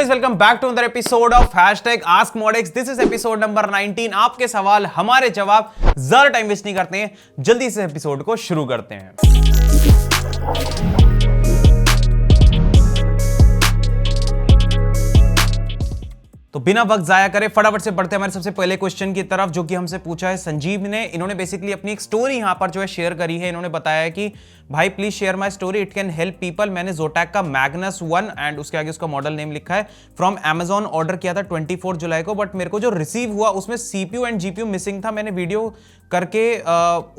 Guys, welcome back to another episode of #AskModX। This is episode number 19। आपके सवाल हमारे जवाब, ज्यादा टाइम वेस्ट नहीं करते हैं, जल्दी से एपिसोड को शुरू करते हैं। तो बिना वक्त जाया करे फटाफट से बढ़ते हैं हमारे सबसे पहले क्वेश्चन की तरफ, जो कि हमसे पूछा है संजीव ने। इन्होंने बेसिकली अपनी एक स्टोरी यहां पर जो है शेयर करी है। इन्होंने बताया है कि भाई please share my story, it can help people. मैंने Zotac का मैग्नस 1 एंड उसके आगे उसका मॉडल नेम लिखा है फ्रॉम Amazon ऑर्डर किया था 24 जुलाई को, बट मेरे को जो रिसीव हुआ उसमें CPU एंड GPU मिसिंग था। मैंने वीडियो करके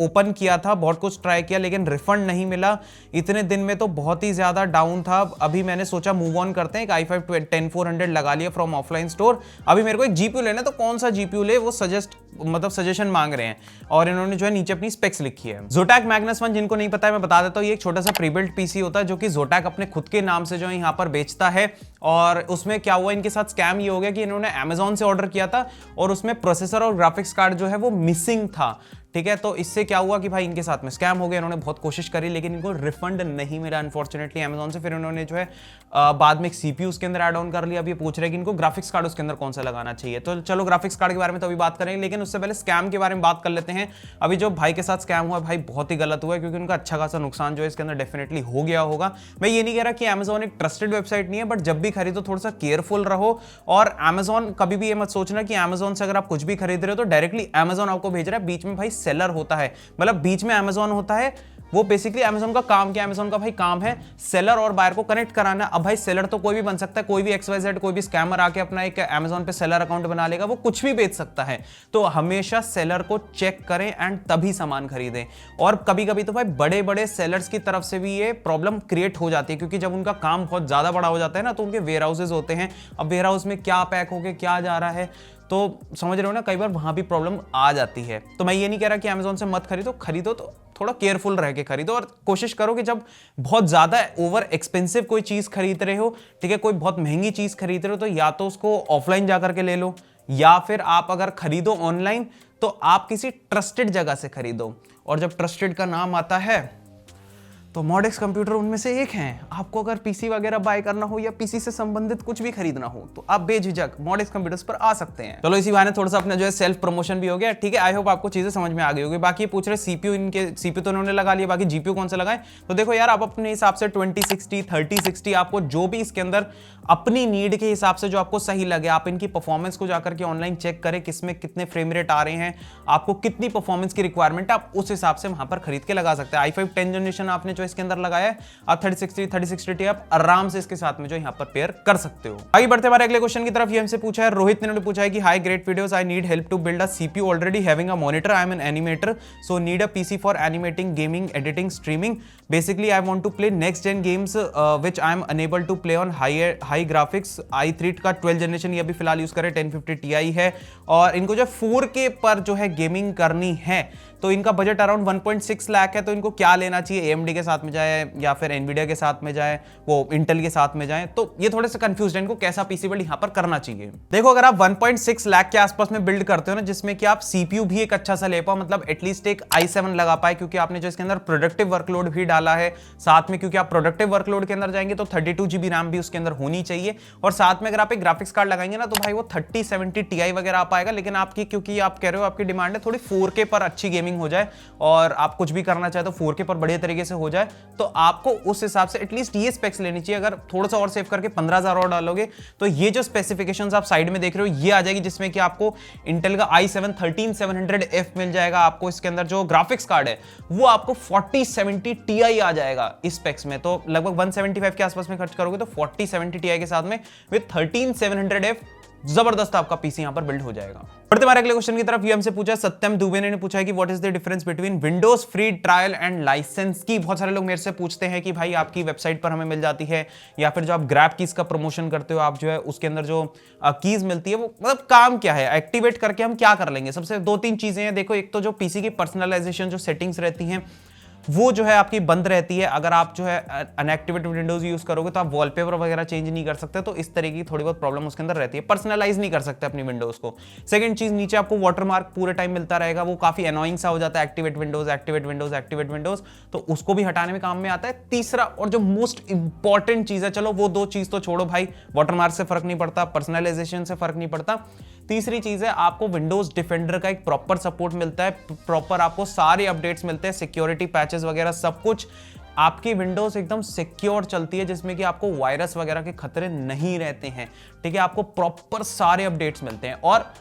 ओपन किया था, बहुत कुछ ट्राई किया, लेकिन रिफंड नहीं मिला। इतने दिन में तो बहुत ही ज्यादा डाउन था। अभी मैंने सोचा मूव ऑन करते हैं, एक i5 10400 लगा लिया फ्रॉम ऑफलाइन स्टोर। अभी मेरे को एक GPU लेना है, तो कौन सा GPU ले वो सजेशन मांग रहे हैं। और इन्होंने जो है नीचे अपनी स्पेक्स लिखी है। Zotac मैग्नस 1 जिनको नहीं पता है मैं बता देता हूँ, ये एक छोटा सा प्रीबिल्ट पीसी होता है जो कि Zotac अपने खुद के नाम से जो है यहाँ पर बेचता है। और उसमें क्या हुआ, इनके साथ स्कैम ये हो गया कि इन्होंने Amazon से ऑर्डर किया था और उसमें प्रोसेसर और ग्राफिक्स कार्ड जो है वो मिसिंग था। ठीक है, तो इससे क्या हुआ कि भाई इनके साथ में स्कैम हो गया। इन्होंने बहुत कोशिश करी लेकिन इनको रिफंड नहीं मिला अनफॉर्चुनेटली Amazon से। फिर इन्होंने जो है बाद में एक CPU उसके अंदर ऐड ऑन कर लिया। अब ये पूछ रहे हैं कि इनको ग्राफिक्स कार्ड उसके अंदर कौन सा लगाना चाहिए। तो चलो ग्राफिक्स कार्ड के बारे में तो अभी बात करेंगे, लेकिन उससे पहले स्कैम के बारे में बात कर लेते हैं। अभी जो भाई के साथ स्कैम हुआ भाई बहुत ही गलत हुआ है, क्योंकि उनका अच्छा खासा नुकसान जो है इसके अंदर डेफिनेटली हो गया होगा। मैं ये नहीं कह रहा कि Amazon एक ट्रस्टेड वेबसाइट नहीं है, बट जब भी खरीदो थोड़ा सा केयरफुल रहो। और Amazon कभी भी ये मत सोचना कि Amazon से अगर आप कुछ भी खरीद रहे हो तो डायरेक्टली Amazon आपको भेज रहा है। बीच में भाई सेलर होता है, मतलब बीच में Amazon होता है। वो बेसिकली Amazon का काम क्या है, Amazon का भाई काम है सेलर और बायर को कनेक्ट कराना। अब भाई सेलर तो कोई भी बन सकता है, कोई भी XYZ कोई भी स्कैमर आके अपना एक Amazon पे सेलर अकाउंट बना लेगा, वो कुछ भी बेच सकता है। तो हमेशा सेलर को चेक करें एंड तभी सामान खरीदें। और कभी कभी तो भाई बड़े बड़े सेलर्स की तरफ से भी ये प्रॉब्लम क्रिएट हो जाती है, क्योंकि जब उनका काम बहुत ज्यादा बड़ा हो जाता है ना, तो उनके वेयर हाउसेज होते हैं। अब वेयर हाउस में क्या पैक होके क्या जा रहा है, तो समझ रहे हो ना, कई बार वहां भी प्रॉब्लम आ जाती है। तो मैं ये नहीं कह रहा कि Amazon से मत खरीदो तो थोड़ा केयरफुल रह के खरीदो। और कोशिश करो कि जब बहुत ज्यादा ओवर एक्सपेंसिव कोई चीज खरीद रहे हो, ठीक है, कोई बहुत महंगी चीज खरीद रहे हो, तो या तो उसको ऑफलाइन जाकर के ले लो, या फिर आप अगर खरीदो ऑनलाइन तो आप किसी ट्रस्टेड जगह से खरीदो। और जब ट्रस्टेड का नाम आता है तो मॉडेक्स कंप्यूटर उनमें से एक हैं। आपको अगर पीसी वगैरह बाय करना हो या पीसी से संबंधित कुछ भी खरीदना हो तो आप बेझिझक मॉडेक्स कंप्यूटर्स पर आ सकते हैं। चलो इसी बहाने थोड़ा सा अपना जो है सेल्फ प्रमोशन भी हो गया। ठीक है, आई होप आपको चीजें समझ में आ गई होगी। बाकी पूछ रहे CPU तो उन्होंने लगा लिया, बाकी GPU कौन सा लगाएं। तो देखो यार, आप अपने हिसाब से 2060 3060 आपको जो भी इसके अंदर अपनी नीड के हिसाब से जो आपको सही लगे, आप इनकी परफॉर्मेंस को जाकर के ऑनलाइन चेक करें, किसमें कितने फ्रेम रेट आ रहे हैं, आपको कितनी परफॉर्मेंस की रिक्वायरमेंट है, आप उस हिसाब से वहां पर खरीद के लगा सकते हैं। i5 10 जनरेशन आपने जो इसके अंदर लगाया है, आप 3060 आप आराम से इसके साथ में जो यहां पर पेयर कर सकते हो। आगे बढ़ते हमारे अगले क्वेश्चन की तरफ। ये हमसे पूछा है रोहित ने पूछा है कि hi great videos, I need help to build a CPU already having a monitor, I am an animator, so need a PC for animating, gaming, editing, streaming. Basically I want to play next gen games which I am unable to play on high graphics. i3 का 12 generation ये अभी फिलहाल use करे, 1050 Ti है। और इनको जो 4K पर जो है गेमिंग करनी है, तो इनका बजट अराउंड 1.6 लाख है। तो इनको क्या लेना चाहिए, AMD के साथ में जाए या फिर Nvidia के साथ में जाए, वो इंटेल के साथ में जाए। तो ये थोड़े से कंफ्यूज है, इनको कैसा पीसी बिल्ड यहाँ पर करना चाहिए। देखो, अगर आप 1.6 लाख के आसपास में बिल्ड करते हो ना, जिसमें कि आप CPU भी एक अच्छा सा ले पाओ, मतलब एटलीस्ट एक i7 लगा पाए, क्योंकि आपने जो इसके अंदर प्रोडक्टिव वर्कलोड भी डाला है साथ में, क्योंकि आप प्रोडक्टिव वर्कलोड के अंदर जाएंगे तो 32 GB रैम भी उसके अंदर होनी चाहिए। और साथ में अगर आप एक ग्राफिक्स कार्ड लगाएंगे ना, तो भाई वो 3070 Ti वगैरह आ पाएगा। लेकिन आपकी, क्योंकि आप कह रहे हो आपकी डिमांड है थोड़ी 4K पर अच्छी गेमिंग हो जाए और आप कुछ भी करना चाहे तो 4K पर बढ़िया तरीके से हो जाए, तो आपको उस हिसाब से एटलीस्ट ये स्पेक्स लेनी चाहिए। अगर थोड़ा सा और सेव करके 15,000 और डालोगे तो ये जो स्पेसिफिकेशंस आप साइड में देख रहे हो ये आ जाएगी, जिसमें कि आपको इंटेल का i7 13700F मिल जाएगा। आपको इसके अंदर जो ग्राफिक्स कार्ड है वो आपको 4070 Ti आ जाएगा इस स्पेक्स में। तो लगभग 175 के आसपास में खर्च करोगे तो 4070 Ti के साथ में विद 13700F जबरदस्त आपका पीसी यहां पर बिल्ड हो जाएगा। बढ़ते हमारे अगले क्वेश्चन की तरफ। ये हमसे पूछा सत्यम दुबे ने पूछा है कि what is the difference between Windows free trial and license की। बहुत सारे लोग मेरे से पूछते हैं कि भाई आपकी वेबसाइट पर हमें मिल जाती है, या फिर जो आप ग्रैब कीज का प्रमोशन करते हो, आप जो है उसके अंदर जो कीज मिलती है वो मतलब काम क्या है, एक्टिवेट करके हम क्या कर लेंगे। सबसे 2-3 चीजें हैं। देखो, एक तो जो पीसी की पर्सनलाइजेशन जो सेटिंग्स रहती हैं वो जो है आपकी बंद रहती है। अगर आप जो है अनएक्टिवेटेड विंडोज यूज करोगे तो आप वॉलपेपर वगैरह चेंज नहीं कर सकते, तो इस तरह की थोड़ी बहुत प्रॉब्लम उसके अंदर रहती है, पर्सनलाइज नहीं कर सकते अपनी विंडोज को। सेकंड चीज, नीचे आपको वाटरमार्क पूरे टाइम मिलता रहेगा, वो काफी एनोइंग सा हो जाता है, activate Windows activate Windows activate Windows, तो उसको भी हटाने में काम में आता है। तीसरा और जो मोस्ट इंपॉर्टेंट चीज है, चलो वो दो चीज तो छोड़ो भाई, वाटरमार्क से फर्क नहीं पड़ता, पर्सनलाइजेशन से फर्क नहीं पड़ता, तीसरी चीज है आपको विंडोज डिफेंडर का एक प्रॉपर सपोर्ट मिलता है, प्रॉपर आपको सारे अपडेट्स मिलते हैं, सिक्योरिटी पैचेस वगैरह सब कुछ, आपकी विंडोज एकदम सिक्योर चलती है, जिसमें कि आपको वायरस वगैरह के खतरे नहीं रहते हैं, ठीक है, आपको प्रॉपर सारे अपडेट्स मिलते हैं। और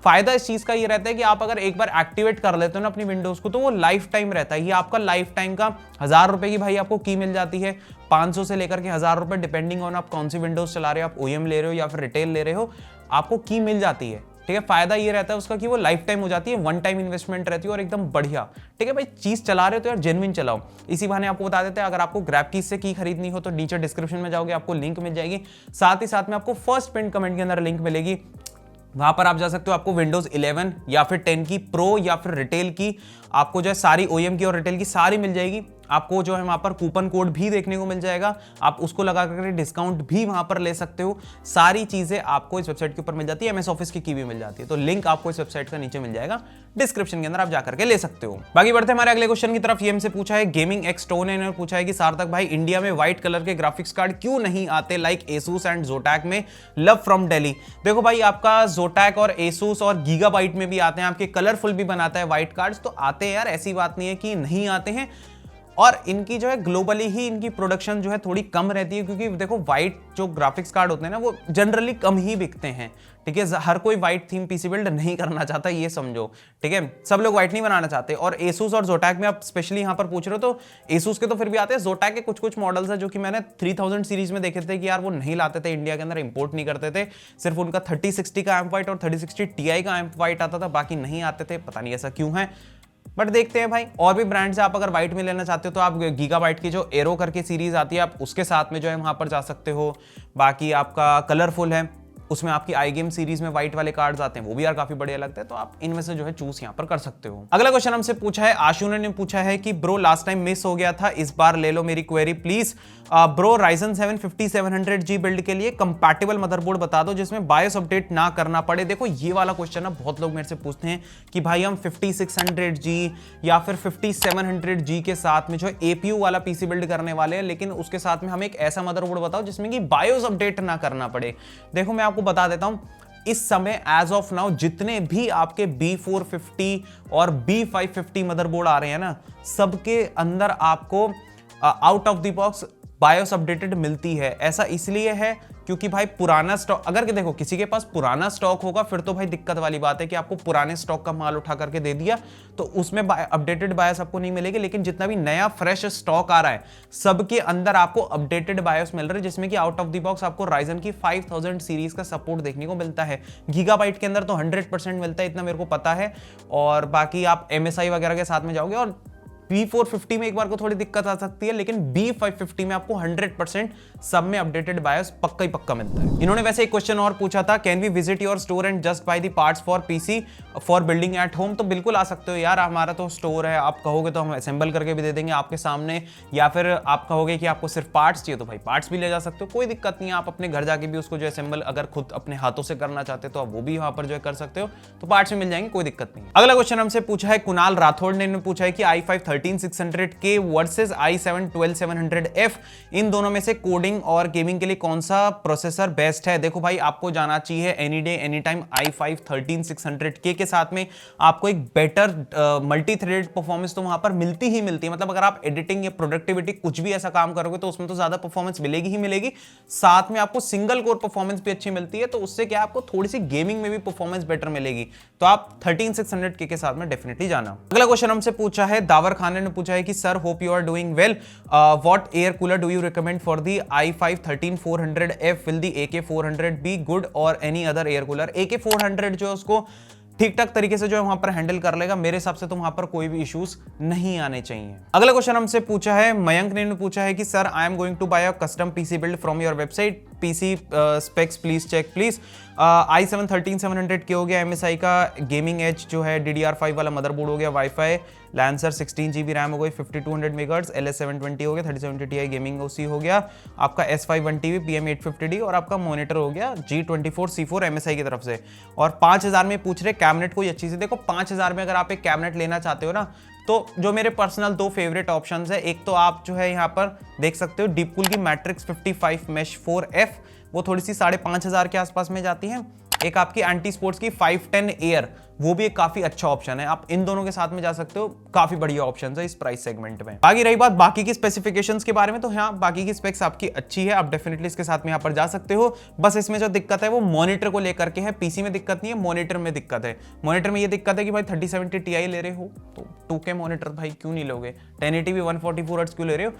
फायदा इस चीज का ये रहता है कि आप अगर एक बार एक्टिवेट कर लेते हो ना अपनी विंडोज को, तो वो लाइफ टाइम रहता है, ये आपका लाइफ टाइम का 1000 रुपए की भाई आपको की मिल जाती है, 500 से लेकर के 1000 रुपए डिपेंडिंग ऑन आप कौन सी विंडोज चला रहे हो, आप ओएम ले रहे हो या फिर रिटेल ले रहे हो, आपको की मिल जाती है, ठीक है। फायदा ये रहता है उसका कि वो लाइफ टाइम हो जाती है, वन टाइम इन्वेस्टमेंट रहती है और एकदम बढ़िया, ठीक है भाई। चीज चला रहे हो तो यार जेन्युइन चलाओ। इसी बहाने आपको बता देते हैं, अगर आपको ग्रैब कीज से की खरीदनी हो तो नीचे डिस्क्रिप्शन में जाओगे, आपको लिंक मिल जाएगी, साथ ही साथ में आपको फर्स्ट पिन कमेंट के अंदर लिंक मिलेगी, वहां पर आप जा सकते हो, आपको विंडोज 11 या फिर 10 की प्रो या फिर रिटेल की आपको जो है सारी ओएम की और रिटेल की सारी मिल जाएगी। आपको जो है वहां पर कूपन कोड भी देखने को मिल जाएगा, आप उसको लगा करके डिस्काउंट भी वहां पर ले सकते हो। सारी चीजें आपको इस वेबसाइट के ऊपर मिल जाती है, एमएस ऑफिस की भी मिल जाती है, तो लिंक आपको इस वेबसाइट का नीचे मिल जाएगा डिस्क्रिप्शन के अंदर, आप जाकर के ले सकते हो। बाकी बढ़ते हमारे अगले क्वेश्चन की तरफ। ये हमसे पूछा है गेमिंग एक्स टोन ने, इन्होंने पूछा है कि सार्थक भाई इंडिया में व्हाइट कलर के ग्राफिक्स कार्ड क्यों नहीं आते लाइक एसूस एंड जोटैक में, लव फ्रॉम दिल्ली। देखो भाई, आपका जोटैक और एसूस और गीगाबाइट में भी आते हैं, आपके कलरफुल भी बनाता है व्हाइट कार्ड्स, तो आते हैं यार, ऐसी बात नहीं है कि नहीं आते हैं। और इनकी जो है ग्लोबली ही इनकी प्रोडक्शन जो है थोड़ी कम रहती है, क्योंकि देखो व्हाइट जो ग्राफिक्स कार्ड होते हैं ना, वो जनरली कम ही बिकते हैं, ठीक है। हर कोई व्हाइट थीम पीसी बिल्ड नहीं करना चाहता, ये समझो, ठीक है, सब लोग व्हाइट नहीं बनाना चाहते। और एसूस और जोटैक में आप स्पेशली यहां पर पूछ रहे हो, तो एसूस के तो फिर भी आते हैं, जोटैक के कुछ कुछ मॉडल्स है जो कि मैंने 3000 सीरीज में देखे थे कि यार वो नहीं लाते थे इंडिया के अंदर, इंपोर्ट नहीं करते थे, सिर्फ उनका 3060 का एम्प व्हाइट और 3060 Ti का एम्प व्हाइट आता था, बाकी नहीं आते थे, पता नहीं ऐसा क्यों है, बट देखते हैं भाई। और भी ब्रांड्स है, आप अगर व्हाइट में लेना चाहते हो तो आप गीगाबाइट की जो एरो करके सीरीज आती है, आप उसके साथ में जो है वहां पर जा सकते हो। बाकी आपका कलरफुल है, उसमें आपकी आई गेम सीरीज में व्हाइट वाले कार्ड्स आते हैं, वो भी यार काफी बढ़िया लगते हैं, तो आप इनमें से जो है चूज यहां पर कर सकते हो। अगला क्वेश्चन हमसे पूछा है आशु ने पूछा है कि ब्रो लास्ट टाइम मिस हो गया था, इस बार ले लो मेरी query please. Bro Ryzen 7 5700G build के लिए कंपैटिबल मदरबोर्ड बता दो जिसमें बायोस अपडेट ना करना पड़े। देखो ये वाला क्वेश्चन ना बहुत लोग मेरे से पूछते हैं कि भाई हम 5600G या फिर 5700G के साथ में जो है एपीयू वाला पीसी बिल्ड करने वाले हैं, लेकिन उसके साथ में हमें एक ऐसा मदरबोर्ड बताओ जिसमें कि बायोस अपडेट ना करना पड़े। देखो मैं आपको बता देता हूं, इस समय एज ऑफ नाउ जितने भी आपके B450 और B550 मदरबोर्ड आ रहे हैं ना, सबके अंदर आपको out of the box BIOS updated मिलती है। ऐसा इसलिए है क्योंकि भाई पुराना स्टॉक, अगर देखो किसी के पास पुराना स्टॉक होगा फिर तो भाई दिक्कत वाली बात है कि आपको पुराने स्टॉक का माल उठा करके दे दिया तो उसमें अपडेटेड बायोस आपको नहीं मिलेगी, लेकिन जितना भी नया फ्रेश स्टॉक आ रहा है सबके अंदर आपको अपडेटेड बायोस मिल रहे हैं, जिसमें कि आउट ऑफ द बॉक्स आपको राइजन की 5000 सीरीज का सपोर्ट देखने को मिलता है। गीगाबाइट के अंदर तो 100% मिलता है, इतना मेरे को पता है। और बाकी आप MSI वगैरह के साथ में जाओगे और B450 में एक बार को थोड़ी दिक्कत आ सकती है, लेकिन B550 में आपको 100% सब में अपडेटेड बायोस पक्का ही पक्का मिलता है। इन्होंने वैसे एक क्वेश्चन और पूछा था, can we visit your store and just buy the parts for PC for building at home. तो बिल्कुल आ सकते हो यार, हमारा तो स्टोर है, आप कहोगे तो हम असेंबल करके भी दे देंगे आपके सामने, या फिर आप कहोगे कि आपको सिर्फ पार्ट्स चाहिए तो भाई पार्ट्स भी ले जा सकते हो, कोई दिक्कत नहीं है। आप अपने घर जाके भी उसको जो असेंबल अगर खुद अपने हाथों से करना चाहते हो तो आप वो भी वहां पर जो है कर सकते हो, तो पार्ट्स में मिल जाएंगे, कोई दिक्कत नहीं है। अगला क्वेश्चन हमसे पूछा है कुणाल राठौड़ ने पूछा है कि i5 13600K versus i7 12700F, इन दोनों में से कोडिंग और गेमिंग के लिए कौन सा प्रोसेसर बेस्ट है। देखो भाई आपको जाना चाहिए any day any time i5 13600K के साथ में आपको एक बेटर मल्टी थ्रेडेड परफॉर्मेंस तो वहां पर मिलती ही मिलती है। मतलब अगर आप एडिटिंग या प्रोडक्टिविटी कुछ भी ऐसा काम करोगे तो उसमें तो ज्यादा परफॉर्मेंस मिलेगी ही मिलेगी, साथ में आपको सिंगल कोर परफॉर्मेंस भी अच्छी मिलती है, तो उससे क्या आपको थोड़ी सी गेमिंग में भी परफॉर्मेंस बेटर मिलेगी, तो आप 13600K के साथ में डेफिनेटली जाना। अगला क्वेश्चन हमसे पूछा है दावर खान ने पूछा है कि sir hope you are doing well, what air cooler do you recommend for the i5 13400F, will the AK400 be good और any other air cooler. AK400 जो है उसको ठीक ठाक तरीके से जो है वहां पर हैंडल कर लेगा, मेरे हिसाब से तो वहां पर कोई भी इश्यूज नहीं आने चाहिए। अगला क्वेश्चन हमसे पूछा है मयंक ने पूछा है कि sir I am going to buy a custom PC build from your website, PC specs please check please. i7 13700 के हो गया, MSI का गेमिंग एज जो है DDR5 वाला मदरबोर्ड हो गया, वाईफाई लैंसर 16 GB रैम हो गई, 5200 मेगाहर्ट्ज, LS720 हो गया, 3070 Ti गेमिंग OC हो गया, आपका S5 1TB PM850D और आपका मॉनिटर हो गया G24C4 MSI की तरफ से। और 5000 में पूछ रहे कैबिनेट कोई अच्छी सी। देखो 5000 में अगर आप एक कैबिनेट लेना चाहते हो ना, तो जो मेरे पर्सनल दो फेवरेट ऑप्शंस है, एक तो आप जो है यहाँ पर देख सकते हो डीपकूल की मैट्रिक्स 55 मेश 4F, वो थोड़ी सी 5500 के आसपास में जाती है। एक आपकी एंटी स्पोर्ट्स की 510 एयर, वो भी एक काफी अच्छा ऑप्शन है, आप इन दोनों के साथ में जा सकते हो, काफी बढ़िया ऑप्शन है इस प्राइस सेगमेंट में। बाकी रही बात बाकी की स्पेसिफिकेशंस के बारे में, तो हाँ बाकी की स्पेक्स आपकी अच्छी है, आप डेफिनेटली इसके साथ में यहाँ पर जा सकते हो। बस इसमें जो दिक्कत है वो मॉनिटर को लेकर के है, पीसी में दिक्कत नहीं है, मॉनिटर में दिक्कत है। मॉनिटर में ये दिक्कत है कि भाई 3070 Ti ले रहे हो तो 2K मॉनिटर भाई क्यों नहीं लोगे, 1080p 144 हर्ट्ज क्यों ले रहे हो,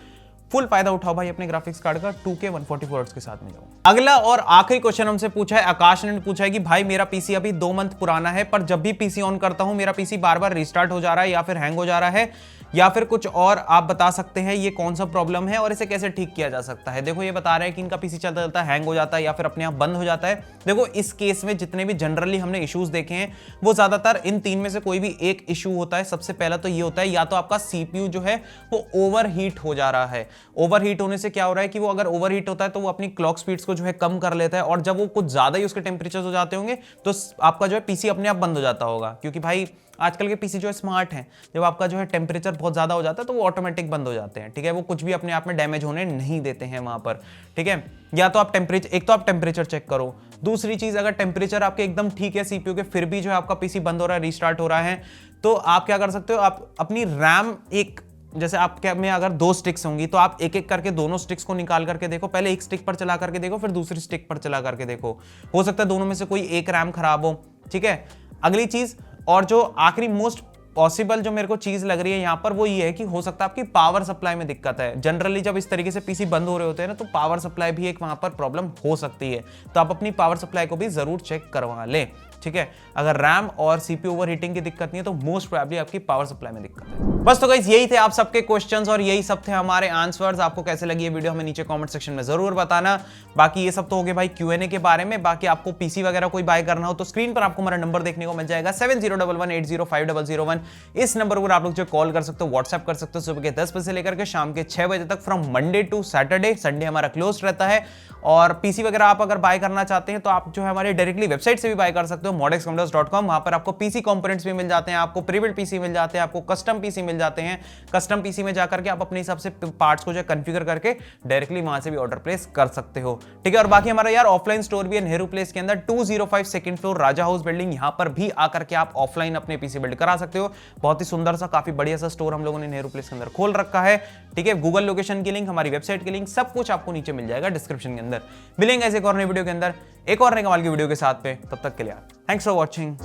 फुल फायदा उठाओ भाई अपने ग्राफिक्स कार्ड का, 2K 144 हर्ट्ज के साथ में जाओ। अगला और आखिरी क्वेश्चन हमसे पूछा है, आकाश ने पूछा है कि भाई मेरा पीसी अभी 2 मंथ पुराना है, पर जब भी पीसी ऑन करता हूं मेरा पीसी बार बार रिस्टार्ट हो जा रहा है या फिर हैंग हो जा रहा है, या फिर कुछ और आप बता सकते हैं ये कौन सा प्रॉब्लम है और इसे कैसे ठीक किया जा सकता है। देखो ये बता रहे हैं कि इनका पीसी चलता चलता हैंग हो जाता है या फिर अपने आप बंद हो जाता है। देखो इस केस में जितने भी जनरली हमने इश्यूज देखे हैं वो ज्यादातर इन 3 में से कोई भी एक इशू होता है। सबसे पहला तो ये होता है या तो आपका सीपीयू जो है वो ओवरहीट हो जा रहा है। ओवरहीट होने से क्या हो रहा है कि वो अगर ओवरहीट होता है तो वो अपनी क्लॉक स्पीड्स को जो है कम कर लेता है, और जब वो कुछ ज्यादा ही उसके टेम्परेचर हो जाते होंगे तो आपका जो है पीसी अपने आप बंद हो जाता होगा, क्योंकि भाई आजकल के पीसी जो है स्मार्ट हैं, जब आपका जो है टेम्परेचर बहुत ज्यादा हो जाता है तो वो ऑटोमेटिक बंद हो जाते हैं। ठीक है, वो कुछ भी अपने आप में डैमेज होने नहीं देते हैं वहां पर। ठीक है, या तो आप टेम्परेचर, एक तो आप टेम्परेचर चेक करो, दूसरी चीज अगर टेम्परेचर आपके एकदम ठीक है सीपीयू के, फिर भी जो है आपका पीसी बंद हो रहा है, रीस्टार्ट हो रहा है, तो आप क्या कर सकते हो, आप अपनी रैम एक, जैसे आपके में अगर 2 स्टिक्स होंगी तो आप एक एक करके दोनों स्टिक्स को निकाल करके देखो, पहले एक स्टिक पर चला करके देखो, फिर दूसरी स्टिक पर चला करके देखो, हो सकता है दोनों में से कोई एक रैम खराब हो। ठीक है, अगली चीज और जो आखिरी मोस्ट पॉसिबल जो मेरे को चीज लग रही है यहां पर वो ये है कि हो सकता है आपकी पावर सप्लाई में दिक्कत है। जनरली जब इस तरीके से पीसी बंद हो रहे होते हैं ना तो पावर सप्लाई भी एक वहां पर प्रॉब्लम हो सकती है, तो आप अपनी पावर सप्लाई को भी जरूर चेक करवा लें। ठीक है, अगर रैम और सीपीयू ओवरहीटिंग की दिक्कत नहीं है तो मोस्ट प्रोबेबली आपकी पावर सप्लाई में दिक्कत है। बस तो गाइस यही थे आप सबके क्वेश्चंस और यही सब थे हमारे आंसर्स। आपको कैसे लगी ये वीडियो हमें नीचे कमेंट सेक्शन में जरूर बताना। बाकी ये सब तो हो गए भाई Q&A के बारे में। बाकी आपको पीसी वगैरह कोई बाय करना हो तो स्क्रीन पर आपको हमारा नंबर देखने को मिल जाएगा 7011805001। इस नंबर पर आप लोग जो कॉल कर सकते हो, व्हाट्सएप कर सकते हो सुबह के 10 बजे से लेकर के शाम के 6 बजे तक, from Monday to Saturday. Sunday हमारा क्लोज रहता है। और पीसी वगैरह आप अगर बाय करना चाहते हैं तो आप जो है हमारे डायरेक्टली वेबसाइट से भी बाय कर सकते हो, modexcomputers.com। वहां पर आपको पीसी कंपोनेंट्स भी मिल जाते हैं, आपको प्रीबिल्ट पीसी मिल जाते हैं, आपको कस्टम पीसी मिल जाते हैं। कस्टम पीसी में जाकर के आप अपने हिसाब से पार्ट्स को जो कॉन्फ़िगर करके डायरेक्टली वहां से भी ऑर्डर प्लेस कर सकते हो। ठीक है, और बाकी हमारा यार ऑफलाइन स्टोर भी है नेहरू प्लेस के अंदर, 205 सेकंड फ्लोर राजा हाउस बिल्डिंग। यहां पर भी आकर के आप ऑफलाइन अपने पीसी बिल्ड करा सकते हो। बहुत ही सुंदर सा, काफी बढ़िया सा स्टोर हम लोगों ने नेहरू प्लेस के अंदर खोल रखा है। ठीक है, गूगल लोकेशन की लिंक, हमारी वेबसाइट की लिंक, सब कुछ आपको नीचे मिल जाएगा डिस्क्रिप्शन के अंदर। मिलेंगे एक और नई वीडियो के अंदर, एक और नई कमाल की वीडियो के साथ में। तब तक के लिए थैंक्स फॉर वॉचिंग।